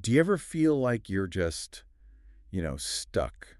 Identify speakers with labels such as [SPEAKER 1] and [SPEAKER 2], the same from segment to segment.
[SPEAKER 1] Do you ever feel like you're just, stuck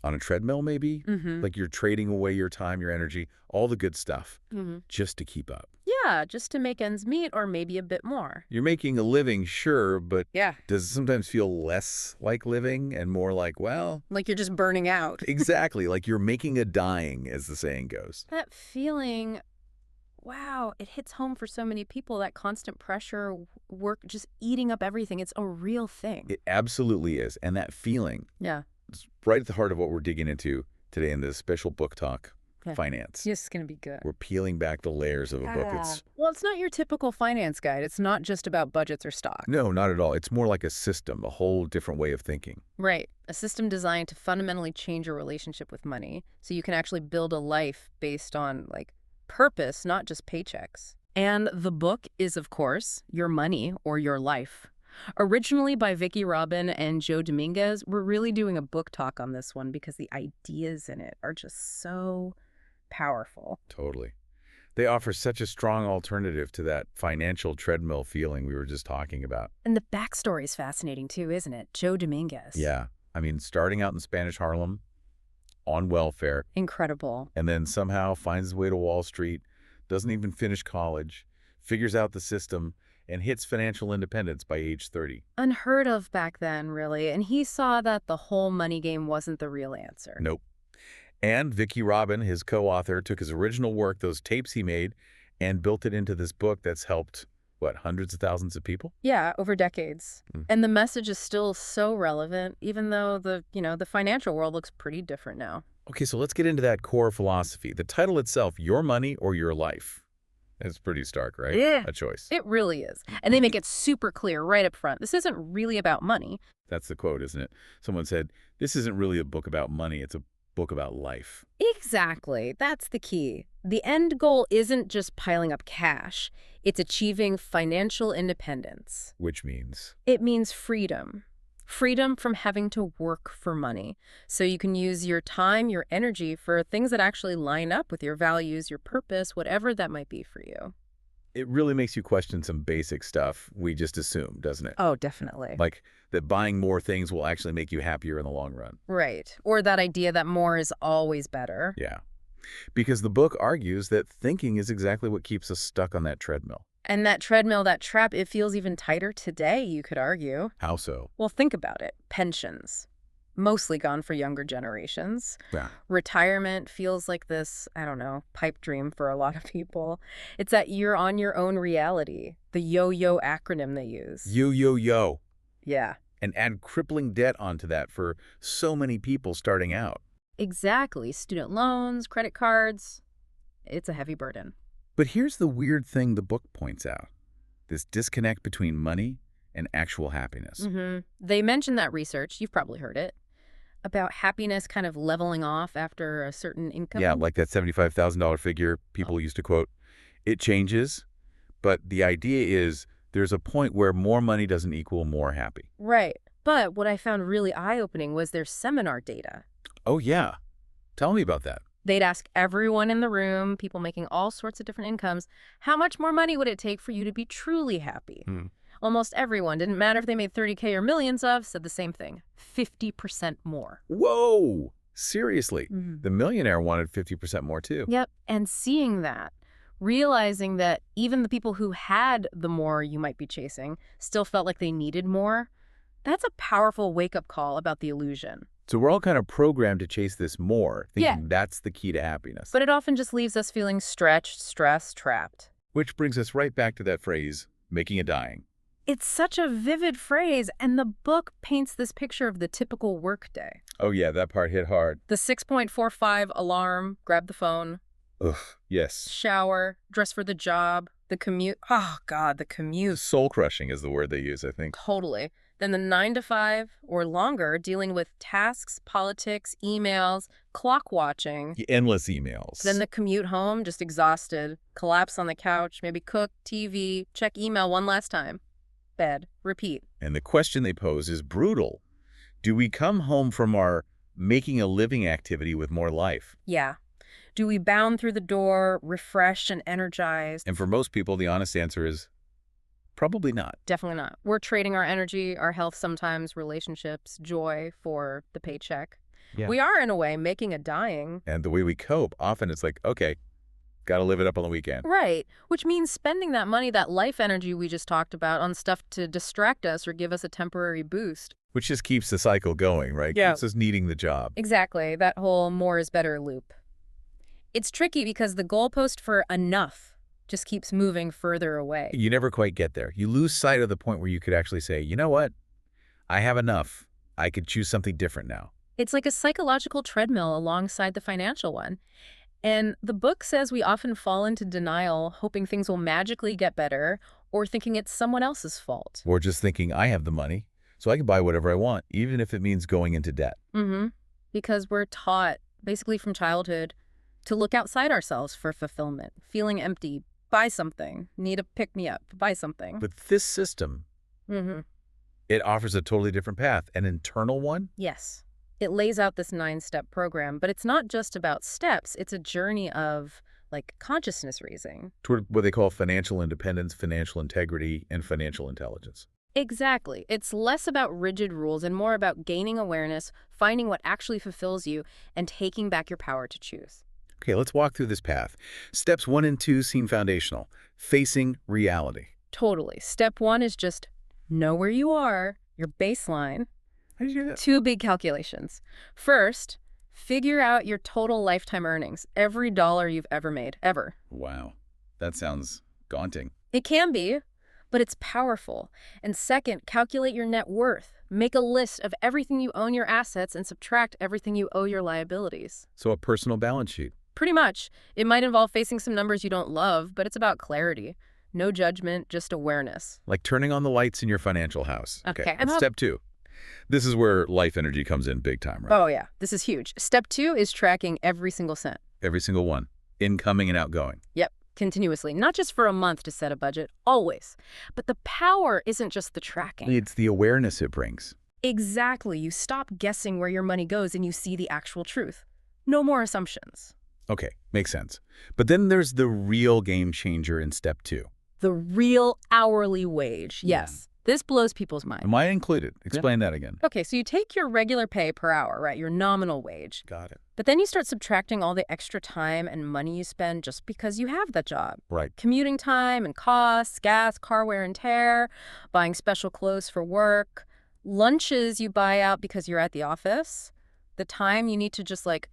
[SPEAKER 1] on a treadmill maybe?
[SPEAKER 2] Mm-hmm.
[SPEAKER 1] Like you're trading away your time, your energy, all the good stuff
[SPEAKER 2] Mm-hmm.
[SPEAKER 1] just to keep up.
[SPEAKER 2] Yeah, just to make ends meet or maybe a bit more.
[SPEAKER 1] You're making a living, sure, but
[SPEAKER 2] Yeah.
[SPEAKER 1] does it sometimes feel less like living and more like, well,
[SPEAKER 2] Like you're just burning out.
[SPEAKER 1] exactly, like you're making a dying, as the saying goes.
[SPEAKER 2] That feeling, wow, it hits home for so many people. That constant pressure, work, just eating up everything. It's a real thing.
[SPEAKER 1] It absolutely is. And that feeling
[SPEAKER 2] Yeah.
[SPEAKER 1] is right at the heart of what we're digging into today in this special book talk,
[SPEAKER 2] Yeah.
[SPEAKER 1] finance.
[SPEAKER 2] Yes, it's going to be good.
[SPEAKER 1] We're peeling back the layers of a book.
[SPEAKER 2] Well, it's not your typical finance guide. It's not just about budgets or stock.
[SPEAKER 1] No, not at all. It's more like a system, a whole different way of thinking.
[SPEAKER 2] Right. A system designed to fundamentally change your relationship with money so you can actually build a life based on, purpose, not just paychecks. And the book is, of course, Your Money or Your Life. Originally by Vicki and Joe Dominguez, we're really doing a book talk on this one because the ideas in it are just so powerful.
[SPEAKER 1] Totally. They offer such a strong alternative to that financial treadmill feeling we were just talking about.
[SPEAKER 2] And the backstory is fascinating too, isn't it? Joe Dominguez.
[SPEAKER 1] Yeah. I mean, starting out in Spanish Harlem, on welfare,
[SPEAKER 2] Incredible.
[SPEAKER 1] and then somehow finds his way to Wall Street, doesn't even finish college, figures out the system, and hits financial independence by age 30.
[SPEAKER 2] Unheard of back then, really. And he saw that the whole money game wasn't the real answer.
[SPEAKER 1] Nope. And Vicki, his co-author, took his original work, those tapes he made, and built it into this book that's helped, hundreds of thousands of people?
[SPEAKER 2] Yeah, over decades.
[SPEAKER 1] Mm.
[SPEAKER 2] And the message is still so relevant, even though the financial world looks pretty different now.
[SPEAKER 1] Okay, so let's get into that core philosophy. The title itself, Your Money or Your Life. It's pretty stark, right?
[SPEAKER 2] Yeah.
[SPEAKER 1] A choice.
[SPEAKER 2] It really is. And they make it super clear right up front. This isn't really about money.
[SPEAKER 1] That's the quote, isn't it? Someone said, this isn't really a book about money, it's a book about life.
[SPEAKER 2] Exactly. That's the key. The end goal isn't just piling up cash. It's achieving financial independence.
[SPEAKER 1] Which means?
[SPEAKER 2] It means freedom. Freedom from having to work for money. So you can use your time, your energy for things that actually line up with your values, your purpose, whatever that might be for you.
[SPEAKER 1] It really makes you question some basic stuff we just assume, doesn't it?
[SPEAKER 2] Oh, definitely.
[SPEAKER 1] Like that buying more things will actually make you happier in the long run.
[SPEAKER 2] Right. Or that idea that more is always better.
[SPEAKER 1] Yeah. Because the book argues that thinking is exactly what keeps us stuck on that treadmill.
[SPEAKER 2] And that treadmill, that trap, it feels even tighter today, you could argue.
[SPEAKER 1] How so?
[SPEAKER 2] Well, think about it. Pensions. Mostly gone for younger generations.
[SPEAKER 1] Yeah.
[SPEAKER 2] Retirement feels like this, pipe dream for a lot of people. It's that you're on your own reality. The yo-yo acronym they use.
[SPEAKER 1] Yo.
[SPEAKER 2] Yeah.
[SPEAKER 1] And add crippling debt onto that for so many people starting out.
[SPEAKER 2] Exactly. Student loans, credit cards. It's a heavy burden.
[SPEAKER 1] But here's the weird thing the book points out. This disconnect between money and actual happiness.
[SPEAKER 2] Mm-hmm. They mention that research, you've probably heard it, about happiness kind of leveling off after a certain income.
[SPEAKER 1] Yeah, like that $75,000 figure people used to quote. It changes, but the idea is there's a point where more money doesn't equal more happy.
[SPEAKER 2] Right. But what I found really eye-opening was their seminar data.
[SPEAKER 1] Oh, yeah. Tell me about that.
[SPEAKER 2] They'd ask everyone in the room, people making all sorts of different incomes, how much more money would it take for you to be truly happy? Almost everyone, didn't matter if they made 30K or millions of, said the same thing, 50% more.
[SPEAKER 1] Whoa! Seriously.
[SPEAKER 2] Mm-hmm.
[SPEAKER 1] The millionaire wanted 50% more too.
[SPEAKER 2] Yep, and seeing that, realizing that even the people who had the more you might be chasing still felt like they needed more, that's a powerful wake-up call about the illusion.
[SPEAKER 1] So we're all kind of programmed to chase this more, thinking that's the key to happiness.
[SPEAKER 2] But it often just leaves us feeling stretched, stressed, trapped.
[SPEAKER 1] Which brings us right back to that phrase, making a dying.
[SPEAKER 2] It's such a vivid phrase, and the book paints this picture of the typical workday.
[SPEAKER 1] Oh yeah, that part hit hard.
[SPEAKER 2] The 6.45 alarm, grab the phone.
[SPEAKER 1] Ugh, yes.
[SPEAKER 2] Shower, dress for the job, the commute. Oh, God, the commute.
[SPEAKER 1] Soul-crushing is the word they use, I think.
[SPEAKER 2] Totally. Then the 9 to 5 or longer dealing with tasks, politics, emails, clock watching.
[SPEAKER 1] Endless emails.
[SPEAKER 2] Then the commute home, just exhausted. Collapse on the couch, maybe cook, TV, check email one last time. Bed, repeat.
[SPEAKER 1] And the question they pose is brutal. Do we come home from our making a living activity with more life?
[SPEAKER 2] Yeah. Do we bound through the door, refreshed and energized?
[SPEAKER 1] And for most people, the honest answer is Probably not.
[SPEAKER 2] Definitely not. We're trading our energy, our health sometimes, relationships, joy for the paycheck.
[SPEAKER 1] Yeah.
[SPEAKER 2] We are, in a way, making a dying.
[SPEAKER 1] And the way we cope, often it's like, okay, got to live it up on the weekend.
[SPEAKER 2] Right, which means spending that money, that life energy we just talked about, on stuff to distract us or give us a temporary boost.
[SPEAKER 1] Which just keeps the cycle going, right?
[SPEAKER 2] Yeah.
[SPEAKER 1] Keeps us needing the job.
[SPEAKER 2] Exactly, that whole more is better loop. It's tricky because the goalpost for enough just keeps moving further away.
[SPEAKER 1] You never quite get there. You lose sight of the point where you could actually say, you know what? I have enough. I could choose something different now.
[SPEAKER 2] It's like a psychological treadmill alongside the financial one. And the book says we often fall into denial, hoping things will magically get better, or thinking it's someone else's fault.
[SPEAKER 1] Or just thinking, I have the money, so I can buy whatever I want, even if it means going into debt.
[SPEAKER 2] Because we're taught, basically from childhood, to look outside ourselves for fulfillment. Feeling empty, buy something. Need a pick-me-up, buy something.
[SPEAKER 1] But this system, it offers a totally different path, an internal one.
[SPEAKER 2] Yes. It lays out this 9-step program, but it's not just about steps. It's a journey of, like, consciousness raising.
[SPEAKER 1] Toward what they call financial independence, financial integrity, and financial intelligence.
[SPEAKER 2] Exactly. It's less about rigid rules and more about gaining awareness, finding what actually fulfills you, and taking back your power to choose.
[SPEAKER 1] Okay, let's walk through this path. Steps 1 and 2 seem foundational. Facing reality.
[SPEAKER 2] Totally. Step 1 is just know where you are, your baseline.
[SPEAKER 1] How did you do that?
[SPEAKER 2] 2 big calculations. First, figure out your total lifetime earnings, every dollar you've ever made, ever.
[SPEAKER 1] Wow, that sounds daunting.
[SPEAKER 2] It can be, but it's powerful. And second, calculate your net worth. Make a list of everything you own your assets and subtract everything you owe your liabilities.
[SPEAKER 1] So a personal balance sheet.
[SPEAKER 2] Pretty much. It might involve facing some numbers you don't love, but it's about clarity. No judgment, just awareness.
[SPEAKER 1] Like turning on the lights in your financial house.
[SPEAKER 2] Okay.
[SPEAKER 1] And step 2. This is where life energy comes in big time, right?
[SPEAKER 2] Oh, yeah. This is huge. Step 2 is tracking every single cent.
[SPEAKER 1] Every single one. Incoming and outgoing.
[SPEAKER 2] Yep. Continuously. Not just for a month to set a budget, always. But the power isn't just the tracking.
[SPEAKER 1] It's the awareness it brings.
[SPEAKER 2] Exactly. You stop guessing where your money goes and you see the actual truth. No more assumptions.
[SPEAKER 1] Okay, makes sense. But then there's the real game changer in step 2.
[SPEAKER 2] The real hourly wage. Yes. This blows people's mind.
[SPEAKER 1] Am I included? Explain that again.
[SPEAKER 2] Okay, so you take your regular pay per hour, right? Your nominal wage.
[SPEAKER 1] Got it.
[SPEAKER 2] But then you start subtracting all the extra time and money you spend just because you have that job.
[SPEAKER 1] Right.
[SPEAKER 2] Commuting time and costs, gas, car wear and tear, buying special clothes for work, lunches you buy out because you're at the office, the time you need to just like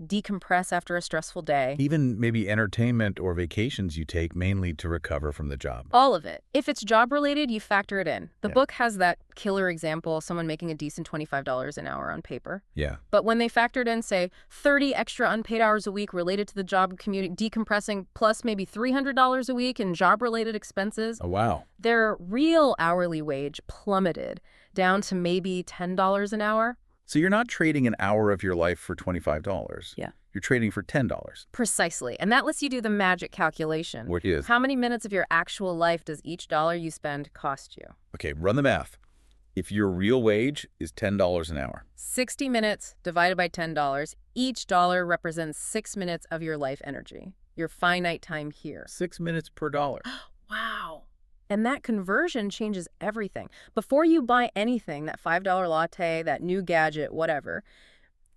[SPEAKER 2] decompress after a stressful day.
[SPEAKER 1] Even maybe entertainment or vacations you take mainly to recover from the job.
[SPEAKER 2] All of it. If it's job-related, you factor it in. The
[SPEAKER 1] Yeah.
[SPEAKER 2] book has that killer example, someone making a decent $25 an hour on paper.
[SPEAKER 1] Yeah.
[SPEAKER 2] But when they factored in, say, 30 extra unpaid hours a week related to the job, commuting, decompressing, plus maybe $300 a week in job-related expenses,
[SPEAKER 1] Oh, wow.
[SPEAKER 2] their real hourly wage plummeted down to maybe $10 an hour.
[SPEAKER 1] So you're not trading an hour of your life for $25.
[SPEAKER 2] Yeah.
[SPEAKER 1] You're trading for $10.
[SPEAKER 2] Precisely. And that lets you do the magic calculation.
[SPEAKER 1] What is?
[SPEAKER 2] How many minutes of your actual life does each dollar you spend cost you?
[SPEAKER 1] Okay, run the math. If your real wage is $10 an hour.
[SPEAKER 2] 60 minutes divided by $10. Each dollar represents 6 minutes of your life energy, your finite time here.
[SPEAKER 1] 6 minutes per dollar.
[SPEAKER 2] Wow. And that conversion changes everything. Before you buy anything, that $5 latte, that new gadget, whatever,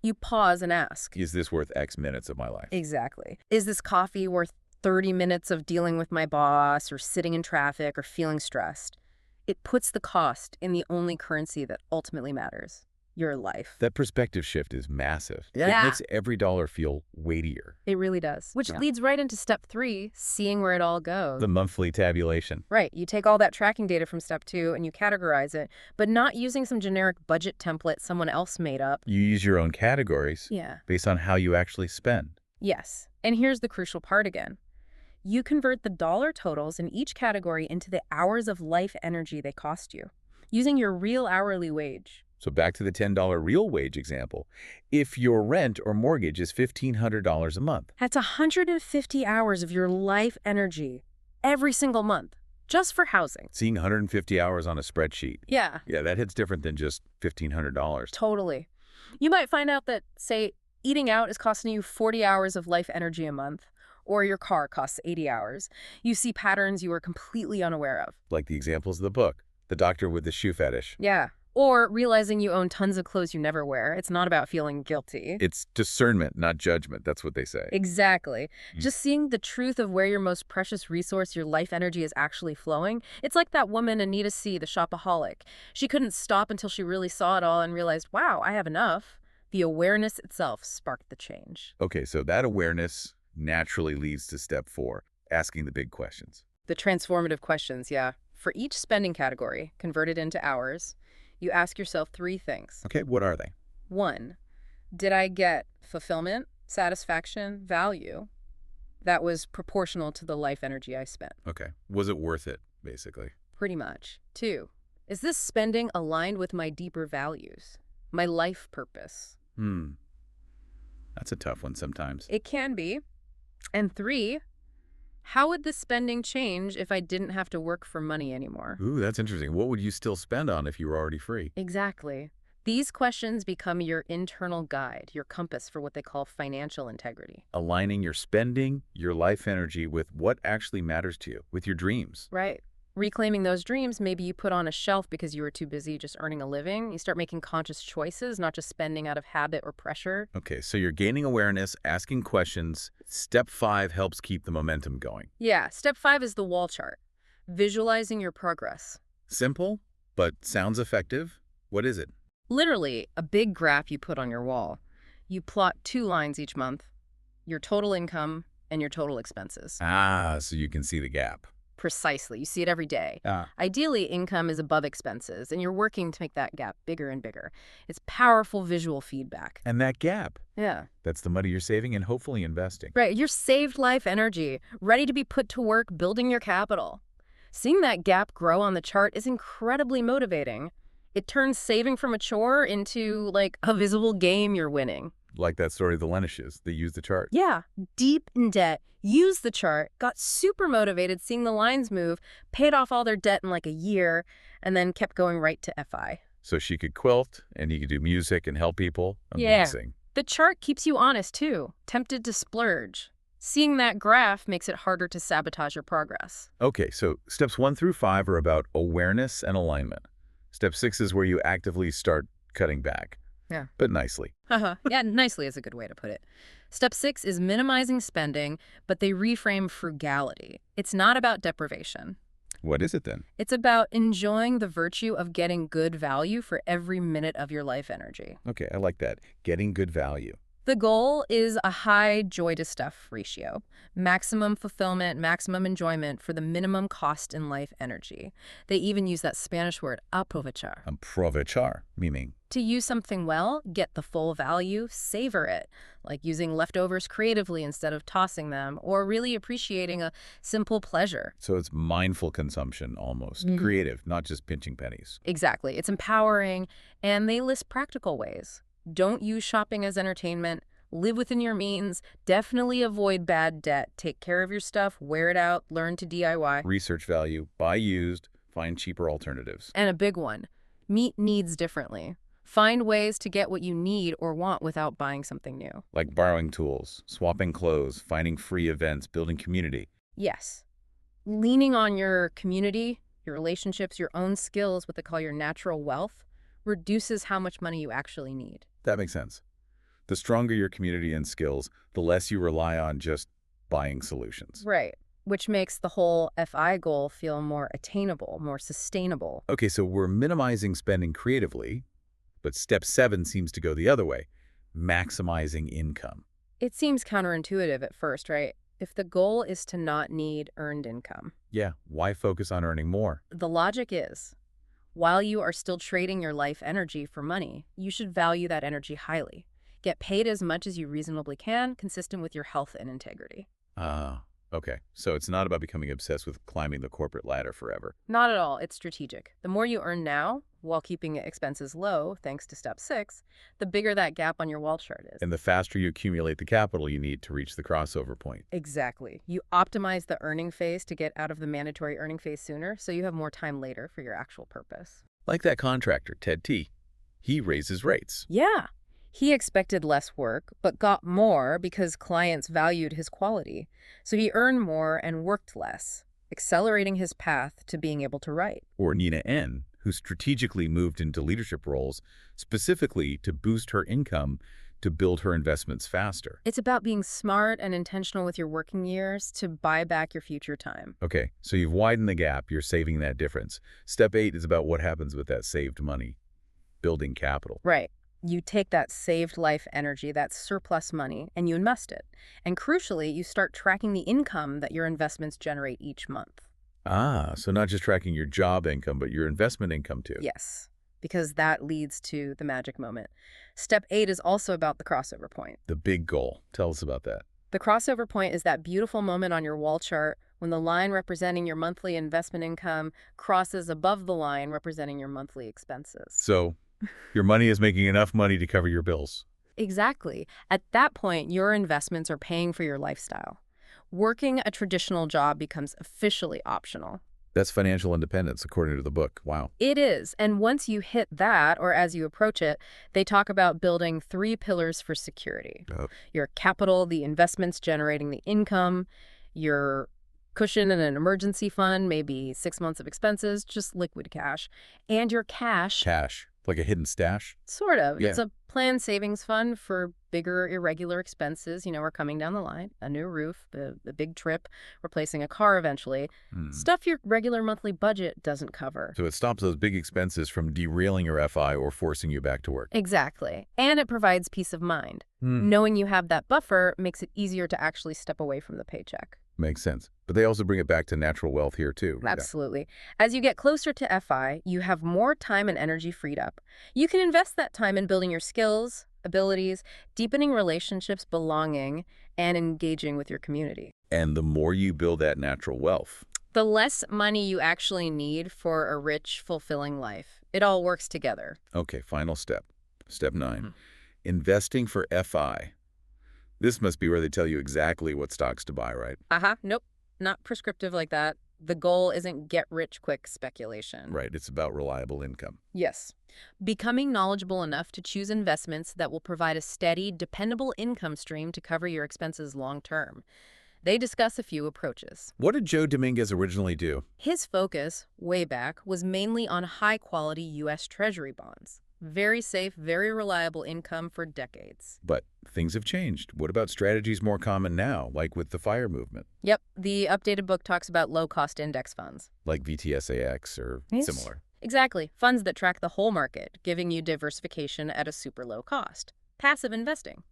[SPEAKER 2] you pause and ask.
[SPEAKER 1] Is this worth X minutes of my life?
[SPEAKER 2] Exactly. Is this coffee worth 30 minutes of dealing with my boss or sitting in traffic or feeling stressed? It puts the cost in the only currency that ultimately matters, your life.
[SPEAKER 1] That perspective shift is massive.
[SPEAKER 2] Yeah.
[SPEAKER 1] It makes every dollar feel weightier.
[SPEAKER 2] It really does. Which leads right into step 3, seeing where it all goes.
[SPEAKER 1] The monthly tabulation.
[SPEAKER 2] Right. You take all that tracking data from step 2 and you categorize it, but not using some generic budget template someone else made up.
[SPEAKER 1] You use your own categories
[SPEAKER 2] Yeah.
[SPEAKER 1] based on how you actually spend.
[SPEAKER 2] Yes. And here's the crucial part again. You convert the dollar totals in each category into the hours of life energy they cost you, using your real hourly wage.
[SPEAKER 1] So back to the $10 real wage example. If your rent or mortgage is $1,500 a month.
[SPEAKER 2] That's 150 hours of your life energy every single month, just for housing.
[SPEAKER 1] Seeing 150 hours on a spreadsheet.
[SPEAKER 2] Yeah.
[SPEAKER 1] Yeah, that hits different than just $1,500.
[SPEAKER 2] Totally. You might find out that, say, eating out is costing you 40 hours of life energy a month, or your car costs 80 hours. You see patterns you were completely unaware of.
[SPEAKER 1] Like the examples of the book, the doctor with the shoe fetish.
[SPEAKER 2] Yeah. Or realizing you own tons of clothes you never wear. It's not about feeling guilty.
[SPEAKER 1] It's discernment, not judgment. That's what they say.
[SPEAKER 2] Exactly.
[SPEAKER 1] Mm.
[SPEAKER 2] Just seeing the truth of where your most precious resource, your life energy, is actually flowing. It's like that woman, Anita C., the shopaholic. She couldn't stop until she really saw it all and realized, wow, I have enough. The awareness itself sparked the change.
[SPEAKER 1] Okay, so that awareness naturally leads to step 4, asking the big questions.
[SPEAKER 2] The transformative questions, yeah. For each spending category, converted into hours, you ask yourself 3 things.
[SPEAKER 1] Okay, what are they?
[SPEAKER 2] 1, did I get fulfillment, satisfaction, value that was proportional to the life energy I spent?
[SPEAKER 1] Okay, was it worth it, basically?
[SPEAKER 2] Pretty much. 2, is this spending aligned with my deeper values, my life purpose?
[SPEAKER 1] That's a tough one sometimes.
[SPEAKER 2] It can be. And 3, how would this spending change if I didn't have to work for money anymore?
[SPEAKER 1] Ooh, that's interesting. What would you still spend on if you were already free?
[SPEAKER 2] Exactly. These questions become your internal guide, your compass for what they call financial integrity.
[SPEAKER 1] Aligning your spending, your life energy with what actually matters to you, with your dreams.
[SPEAKER 2] Right. Reclaiming those dreams, maybe you put on a shelf because you were too busy just earning a living. You start making conscious choices, not just spending out of habit or pressure.
[SPEAKER 1] Okay, so you're gaining awareness, asking questions. Step 5 helps keep the momentum going.
[SPEAKER 2] Yeah, step 5 is the wall chart, visualizing your progress.
[SPEAKER 1] Simple, but sounds effective. What is it?
[SPEAKER 2] Literally, a big graph you put on your wall. You plot 2 lines each month, your total income and your total expenses.
[SPEAKER 1] Ah, so you can see the gap.
[SPEAKER 2] Precisely. You see it every day. Ideally, income is above expenses, and you're working to make that gap bigger and bigger. It's powerful visual feedback.
[SPEAKER 1] And that gap,
[SPEAKER 2] Yeah.
[SPEAKER 1] that's the money you're saving and hopefully investing.
[SPEAKER 2] Right. Your saved life energy, ready to be put to work building your capital. Seeing that gap grow on the chart is incredibly motivating. It turns saving from a chore into, like, a visible game you're winning.
[SPEAKER 1] Like that story of the Lenishes. They use the chart.
[SPEAKER 2] Yeah, deep in debt, used the chart, got super motivated seeing the lines move, paid off all their debt in like a year, and then kept going right to FI.
[SPEAKER 1] So she could quilt, and he could do music and help people.
[SPEAKER 2] Yeah.
[SPEAKER 1] Amazing.
[SPEAKER 2] The chart keeps you honest too, tempted to splurge. Seeing that graph makes it harder to sabotage your progress.
[SPEAKER 1] Okay, so steps 1 through 5 are about awareness and alignment. Step 6 is where you actively start cutting back.
[SPEAKER 2] Yeah.
[SPEAKER 1] But nicely.
[SPEAKER 2] Yeah, nicely is a good way to put it. Step 6 is minimizing spending, but they reframe frugality. It's not about deprivation.
[SPEAKER 1] What is it then?
[SPEAKER 2] It's about enjoying the virtue of getting good value for every minute of your life energy.
[SPEAKER 1] Okay, I like that. Getting good value.
[SPEAKER 2] The goal is a high joy to stuff ratio, maximum fulfillment, maximum enjoyment for the minimum cost in life energy. They even use that Spanish word, aprovechar.
[SPEAKER 1] Aprovechar, meaning?
[SPEAKER 2] To use something well, get the full value, savor it, like using leftovers creatively instead of tossing them, or really appreciating a simple pleasure.
[SPEAKER 1] So it's mindful consumption almost. Creative, not just pinching pennies.
[SPEAKER 2] Exactly. It's empowering, and they list practical ways. Don't use shopping as entertainment. Live within your means. Definitely avoid bad debt. Take care of your stuff. Wear it out. Learn to DIY.
[SPEAKER 1] Research value, buy used, find cheaper alternatives.
[SPEAKER 2] And a big one, meet needs differently. Find ways to get what you need or want without buying something new.
[SPEAKER 1] Like borrowing tools, swapping clothes, finding free events, building community.
[SPEAKER 2] Yes. Leaning on your community, your relationships, your own skills, what they call your natural wealth, reduces how much money you actually need.
[SPEAKER 1] That makes sense. The stronger your community and skills, the less you rely on just buying solutions.
[SPEAKER 2] Right. Which makes the whole FI goal feel more attainable, more sustainable.
[SPEAKER 1] Okay, so we're minimizing spending creatively, but step 7 seems to go the other way, maximizing income.
[SPEAKER 2] It seems counterintuitive at first, right? If the goal is to not need earned income.
[SPEAKER 1] Yeah, why focus on earning more?
[SPEAKER 2] The logic is, while you are still trading your life energy for money, you should value that energy highly. Get paid as much as you reasonably can, consistent with your health and integrity.
[SPEAKER 1] Okay. So it's not about becoming obsessed with climbing the corporate ladder forever.
[SPEAKER 2] Not at all. It's strategic. The more you earn now, while keeping expenses low, thanks to step 6, the bigger that gap on your wall chart is.
[SPEAKER 1] And the faster you accumulate the capital you need to reach the crossover point.
[SPEAKER 2] Exactly. You optimize the earning phase to get out of the mandatory earning phase sooner, so you have more time later for your actual purpose.
[SPEAKER 1] Like that contractor, Ted T. He raises rates.
[SPEAKER 2] Yeah. He expected less work, but got more because clients valued his quality. So he earned more and worked less, accelerating his path to being able to write.
[SPEAKER 1] Or Nina N., who strategically moved into leadership roles specifically to boost her income to build her investments faster.
[SPEAKER 2] It's about being smart and intentional with your working years to buy back your future time.
[SPEAKER 1] Okay, so you've widened the gap, you're saving that difference. Step 8 is about what happens with that saved money, building capital.
[SPEAKER 2] Right. You take that saved life energy, that surplus money, and you invest it. And crucially, you start tracking the income that your investments generate each month.
[SPEAKER 1] Ah, so not just tracking your job income, but your investment income too.
[SPEAKER 2] Yes, because that leads to the magic moment. Step 8 is also about the crossover point.
[SPEAKER 1] The big goal. Tell us about that.
[SPEAKER 2] The crossover point is that beautiful moment on your wall chart when the line representing your monthly investment income crosses above the line representing your monthly expenses.
[SPEAKER 1] So your money is making enough money to cover your bills.
[SPEAKER 2] Exactly. At that point, your investments are paying for your lifestyle. Working a traditional job becomes officially optional.
[SPEAKER 1] That's financial independence, according to the book. Wow.
[SPEAKER 2] It is. And once you hit that, or as you approach it, they talk about building 3 pillars for security.
[SPEAKER 1] Oh.
[SPEAKER 2] Your capital, the investments generating the income, your cushion in an emergency fund, maybe 6 months of expenses, just liquid cash, and your cash.
[SPEAKER 1] Cash, like a hidden stash?
[SPEAKER 2] Sort of.
[SPEAKER 1] Yeah.
[SPEAKER 2] It's a planned savings fund for bigger irregular expenses, are coming down the line. A new roof, a big trip, replacing a car eventually. Stuff your regular monthly budget doesn't cover.
[SPEAKER 1] So it stops those big expenses from derailing your FI or forcing you back to work.
[SPEAKER 2] Exactly. And it provides peace of mind. Knowing you have that buffer makes it easier to actually step away from the paycheck.
[SPEAKER 1] Makes sense. But they also bring it back to natural wealth here too.
[SPEAKER 2] Absolutely. As you get closer to FI, you have more time and energy freed up. You can invest that time in building your skills, abilities, deepening relationships, belonging, and engaging with your community.
[SPEAKER 1] And the more you build that natural wealth,
[SPEAKER 2] the less money you actually need for a rich, fulfilling life. It all works together.
[SPEAKER 1] Okay, final step. Step 9. Investing for FI. This must be where they tell you exactly what stocks to buy, right?
[SPEAKER 2] Nope. Not prescriptive like that. The goal isn't get-rich-quick speculation.
[SPEAKER 1] Right, it's about reliable income.
[SPEAKER 2] Yes. Becoming knowledgeable enough to choose investments that will provide a steady, dependable income stream to cover your expenses long-term. They discuss a few approaches.
[SPEAKER 1] What did Joe Dominguez originally do?
[SPEAKER 2] His focus, way back, was mainly on high-quality U.S. Treasury bonds. Very safe, very reliable income for decades.
[SPEAKER 1] But things have changed. What about strategies more common now, like with the FIRE movement?
[SPEAKER 2] Yep, the updated book talks about low-cost index funds.
[SPEAKER 1] Like VTSAX or similar.
[SPEAKER 2] Exactly. Funds that track the whole market, giving you diversification at a super low cost. Passive investing.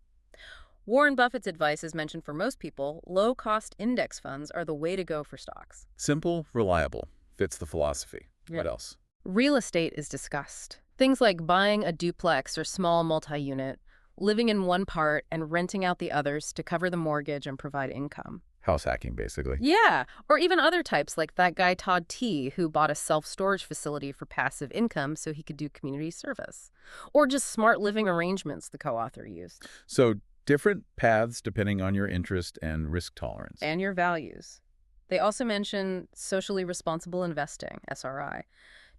[SPEAKER 2] Warren Buffett's advice is mentioned for most people, low-cost index funds are the way to go for stocks.
[SPEAKER 1] Simple, reliable. Fits the philosophy.
[SPEAKER 2] Yeah.
[SPEAKER 1] What else?
[SPEAKER 2] Real estate is discussed. Things like buying a duplex or small multi-unit, living in one part and renting out the others to cover the mortgage and provide income.
[SPEAKER 1] House hacking, basically.
[SPEAKER 2] Yeah, or even other types like that guy Todd T., who bought a self-storage facility for passive income so he could do community service. Or just smart living arrangements the co-author used.
[SPEAKER 1] So different paths depending on your interest and risk tolerance.
[SPEAKER 2] And your values. They also mention socially responsible investing, SRI.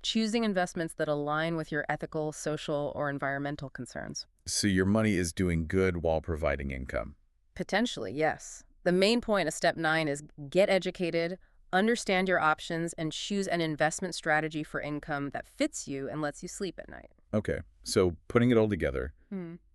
[SPEAKER 2] Choosing investments that align with your ethical, social, or environmental concerns.
[SPEAKER 1] So your money is doing good while providing income.
[SPEAKER 2] Potentially, yes. The main point of Step 9 is get educated, understand your options, and choose an investment strategy for income that fits you and lets you sleep at night.
[SPEAKER 1] Okay, so putting it all together,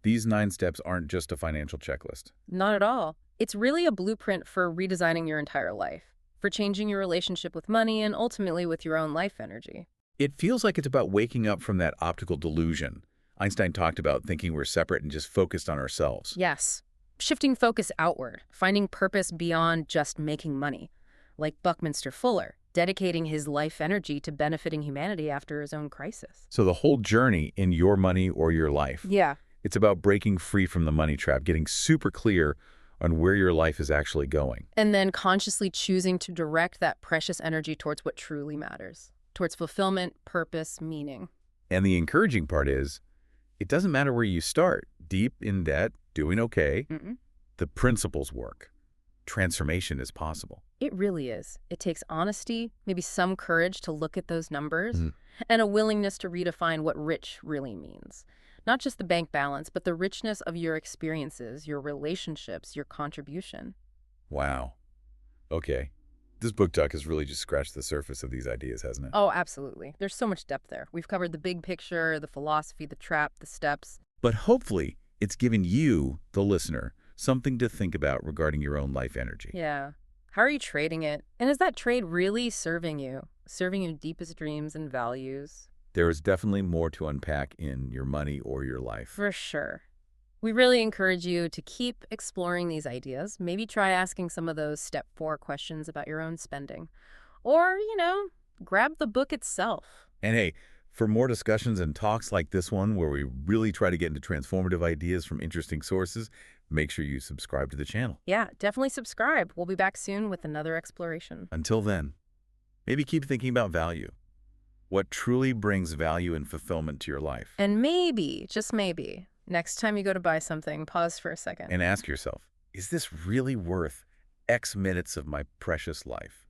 [SPEAKER 1] these 9 steps aren't just a financial checklist.
[SPEAKER 2] Not at all. It's really a blueprint for redesigning your entire life, for changing your relationship with money and ultimately with your own life energy.
[SPEAKER 1] It feels like it's about waking up from that optical delusion. Einstein talked about thinking we're separate and just focused on ourselves.
[SPEAKER 2] Yes. Shifting focus outward, finding purpose beyond just making money. Like Buckminster Fuller, dedicating his life energy to benefiting humanity after his own crisis.
[SPEAKER 1] So the whole journey in your money or your life.
[SPEAKER 2] Yeah.
[SPEAKER 1] It's about breaking free from the money trap, getting super clear on where your life is actually going.
[SPEAKER 2] And then consciously choosing to direct that precious energy towards what truly matters. Towards fulfillment, purpose, meaning.
[SPEAKER 1] And the encouraging part is, it doesn't matter where you start, deep in debt, doing okay, the principles work. Transformation is possible.
[SPEAKER 2] It really is. It takes honesty, maybe some courage to look at those numbers, and a willingness to redefine what rich really means. Not just the bank balance, but the richness of your experiences, your relationships, your contribution.
[SPEAKER 1] Wow. Okay. This book talk has really just scratched the surface of these ideas, hasn't it?
[SPEAKER 2] Oh, absolutely. There's so much depth there. We've covered the big picture, the philosophy, the trap, the steps.
[SPEAKER 1] But hopefully, it's given you, the listener, something to think about regarding your own life energy.
[SPEAKER 2] Yeah. How are you trading it? And is that trade really serving you? Serving your deepest dreams and values?
[SPEAKER 1] There is definitely more to unpack in your money or your life.
[SPEAKER 2] For sure. We really encourage you to keep exploring these ideas. Maybe try asking some of those step 4 questions about your own spending. Or, grab the book itself.
[SPEAKER 1] And hey, for more discussions and talks like this one, where we really try to get into transformative ideas from interesting sources, make sure you subscribe to the channel.
[SPEAKER 2] Yeah, definitely subscribe. We'll be back soon with another exploration.
[SPEAKER 1] Until then, maybe keep thinking about value. What truly brings value and fulfillment to your life?
[SPEAKER 2] And maybe, just maybe, next time you go to buy something, pause for a second.
[SPEAKER 1] And ask yourself, is this really worth X minutes of my precious life?